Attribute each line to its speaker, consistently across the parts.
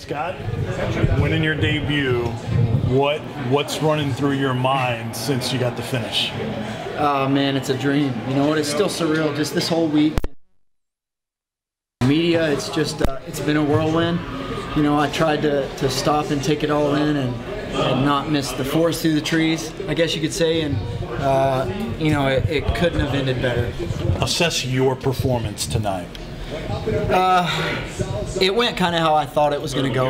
Speaker 1: Scott, winning your debut, what's running through your mind since you got the finish?
Speaker 2: Oh man, it's a dream. You know what? It's still surreal. Just this whole week, media. It's just it's been a whirlwind. You know, I tried to stop and take it all in and not miss the forest through the trees, I guess you could say. And you know, it couldn't have ended better. Assess
Speaker 1: your performance tonight.
Speaker 2: It went kind of how I thought it was going to go.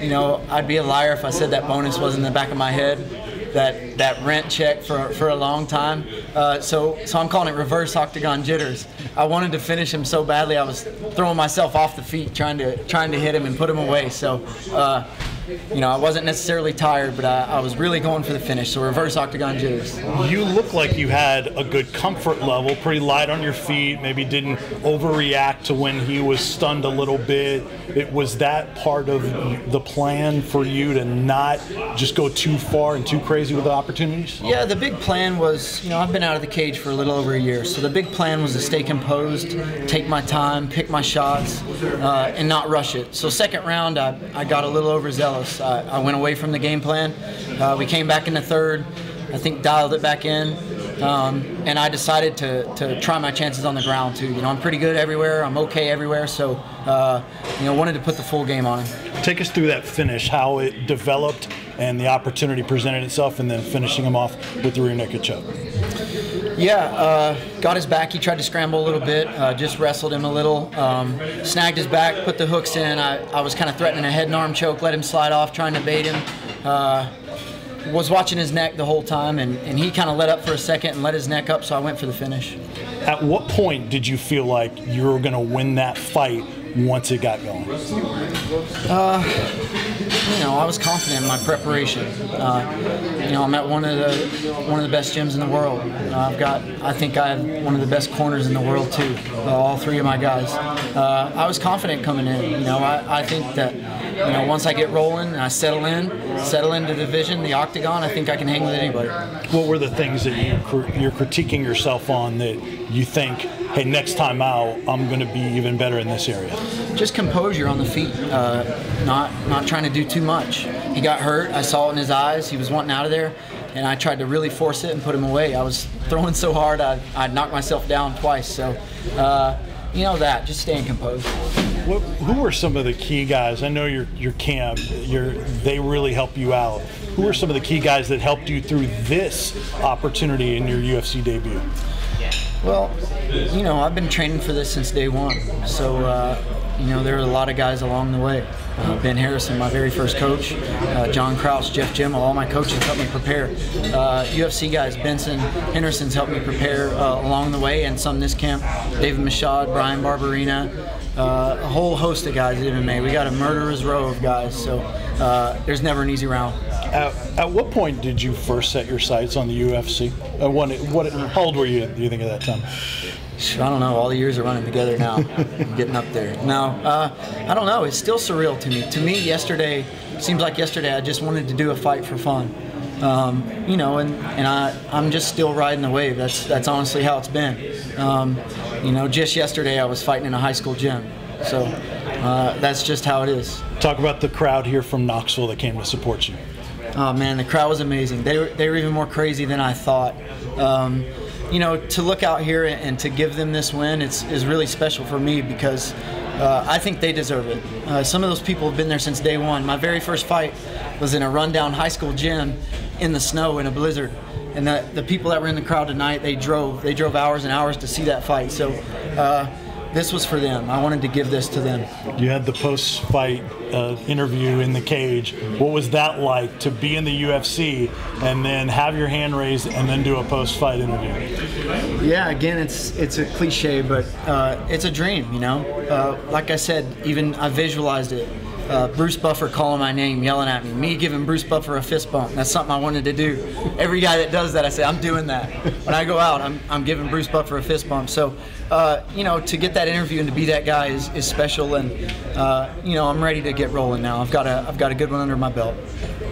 Speaker 2: You know, I'd be a liar if I said that bonus wasn't in the back of my head. That rent check for a long time. So I'm calling it reverse octagon jitters. I wanted to finish him so badly I was throwing myself off the feet trying to hit him and put him away. So you know, I wasn't necessarily tired, but I was really going for the finish. So reverse octagon jitters.
Speaker 1: You look like you had a good comfort level, pretty light on your feet, maybe didn't overreact to when he was stunned a little bit. Was that part of the plan for you to not just go too far and too crazy with the opportunities?
Speaker 2: Yeah, the big plan was, you know, I've been out of the cage for a little over a year, so the big plan was to stay composed, take my time, pick my shots, and not rush it. So second round, I got a little overzealous. I went away from the game plan. We came back in the third, I think dialed it back in, and I decided to try my chances on the ground too. You know, I'm pretty good everywhere, I'm okay everywhere, so you know, wanted to put the full game on him.
Speaker 1: Take us through that finish, how it developed and the opportunity presented itself, and then finishing him off with the rear naked choke.
Speaker 2: Yeah, got his back. He tried to scramble a little bit, just wrestled him a little, snagged his back, put the hooks in. I was kind of threatening a head and arm choke, let him slide off, trying to bait him. Was watching his neck the whole time, and he kind of let up for a second and let his neck up, so I went for the finish.
Speaker 1: At what point did you feel like you were going to win that fight once it got going?
Speaker 2: You know, I was confident in my preparation. You know, I'm at one of the best gyms in the world. I think I have one of the best corners in the world too. All three of my guys. I was confident coming in. You know, I think that, you know, once I get rolling and I settle into the division, the octagon, I think I can hang with anybody.
Speaker 1: What were the things that you're critiquing yourself on that you think, hey, next time out, I'm going to be even better in this area?
Speaker 2: Just composure on the feet, not trying to do too much. He got hurt. I saw it in his eyes. He was wanting out of there, and I tried to really force it and put him away. I was throwing so hard, I knocked myself down twice. So, you know, just staying composed.
Speaker 1: Who are some of the key guys? I know your camp, they really help you out. Who are some of the key guys that helped you through this opportunity in your UFC debut?
Speaker 2: Well, you know, I've been training for this since day one. So, you know, there are a lot of guys along the way. Ben Harrison, my very first coach, John Kraus, Jeff Jimmel, all my coaches helped me prepare. UFC guys, Benson Henderson's helped me prepare along the way, and some this camp, David Mashad, Brian Barberina, a whole host of guys at MMA. We got a murderer's row of guys, so there's never an easy round.
Speaker 1: At what point did you first set your sights on the UFC? How old were you, do you think, at that time?
Speaker 2: I don't know. All the years are running together now. I'm getting up there. No, I don't know. It's still surreal to me. To me, yesterday, seems like yesterday I just wanted to do a fight for fun. You know, and I'm just still riding the wave. That's honestly how it's been. You know, just yesterday I was fighting in a high school gym. So that's just how it is.
Speaker 1: Talk about the crowd here from Knoxville that came to support you.
Speaker 2: Oh man, the crowd was amazing. They were even more crazy than I thought. You know, to look out here and to give them this win is really special for me because I think they deserve it. Some of those people have been there since day one. My very first fight was in a rundown high school gym in the snow in a blizzard. And the people that were in the crowd tonight, they drove hours and hours to see that fight. So this was for them. I wanted to give this to them.
Speaker 1: You had the post-fight interview in the cage. What was that like to be in the UFC and then have your hand raised and then do a post-fight interview?
Speaker 2: Yeah, again, it's a cliche, but it's a dream, you know. Like I said, even I visualized it. Bruce Buffer calling my name, yelling at me giving Bruce Buffer a fist bump. That's something I wanted to do. Every guy that does that, I say, I'm doing that. When I go out, I'm giving Bruce Buffer a fist bump. So, you know, to get that interview and to be that guy is special, and you know, I'm ready to get rolling now. I've got a good one under my belt.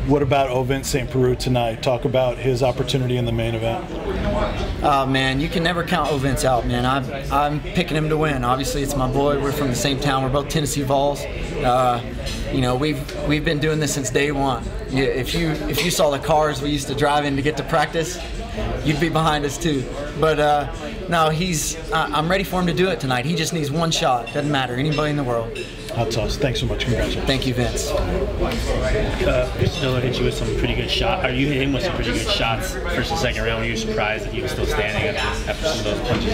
Speaker 1: What about Ovin St. Peru tonight? Talk about his opportunity in the main event.
Speaker 2: Oh man, you can never count Vince out, man. I'm picking him to win. Obviously, it's my boy. We're from the same town. We're both Tennessee Vols. You know, we've been doing this since day one. If you saw the cars we used to drive in to get to practice, you'd be behind us too. But no, I'm ready for him to do it tonight. He just needs one shot. Doesn't matter, anybody in the world.
Speaker 1: Hot sauce. Thanks so much. Congratulations.
Speaker 2: Thank you, Vince.
Speaker 3: Still hit you with some pretty good shots. You hit him with some pretty good shots first and second round. Were you surprised that he was still standing after some of those punches?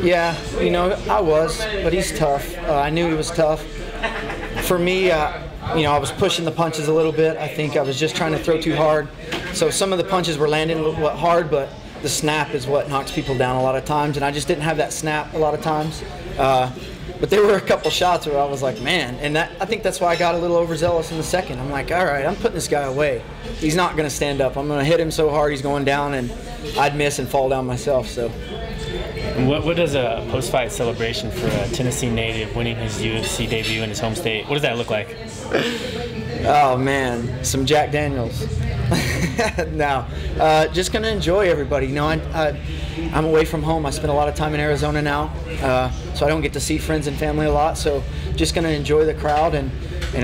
Speaker 2: Yeah, you know, I was, but he's tough. I knew he was tough. For me, you know, I was pushing the punches a little bit. I think I was just trying to throw too hard. So some of the punches were landing a little bit hard, but the snap is what knocks people down a lot of times, and I just didn't have that snap a lot of times. But there were a couple shots where I was like, man, and I think that's why I got a little overzealous in the second. I'm like, all right, I'm putting this guy away. He's not going to stand up. I'm going to hit him so hard he's going down, and I'd miss and fall down myself. So.
Speaker 3: And what does a post-fight celebration for a Tennessee native winning his UFC debut in his home state, what does that look like?
Speaker 2: Oh, man, some Jack Daniels. No, just going to enjoy everybody. You know, I'm away from home. I spend a lot of time in Arizona now, so I don't get to see friends and family a lot. So just going to enjoy the crowd, and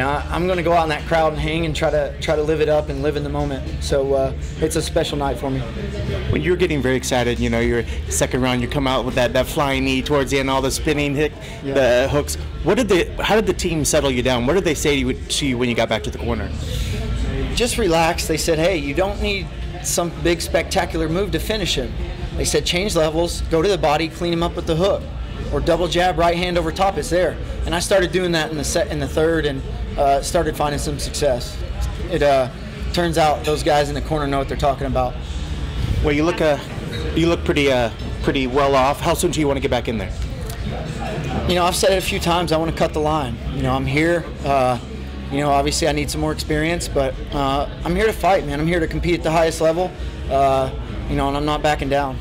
Speaker 2: I'm going to go out in that crowd and hang and try to live it up and live in the moment. So it's a special night for me.
Speaker 4: When you're getting very excited, you know, your second round, you come out with that flying knee towards the end, all the spinning the hooks. How did the team settle you down? What did they say to you when you got back to the corner?
Speaker 2: Just relax. They said, hey, you don't need some big spectacular move to finish him. They said change levels, go to the body, clean him up with the hook, or double jab, right hand over top. It's there. And I started doing that in the third, and started finding some success. It turns out those guys in the corner know what they're talking about.
Speaker 4: Well, you look pretty well off. How soon do you want to get back in there?
Speaker 2: You know, I've said it a few times. I want to cut the line. You know, I'm here. You know, obviously I need some more experience, but I'm here to fight, man. I'm here to compete at the highest level. You know, and I'm not backing down.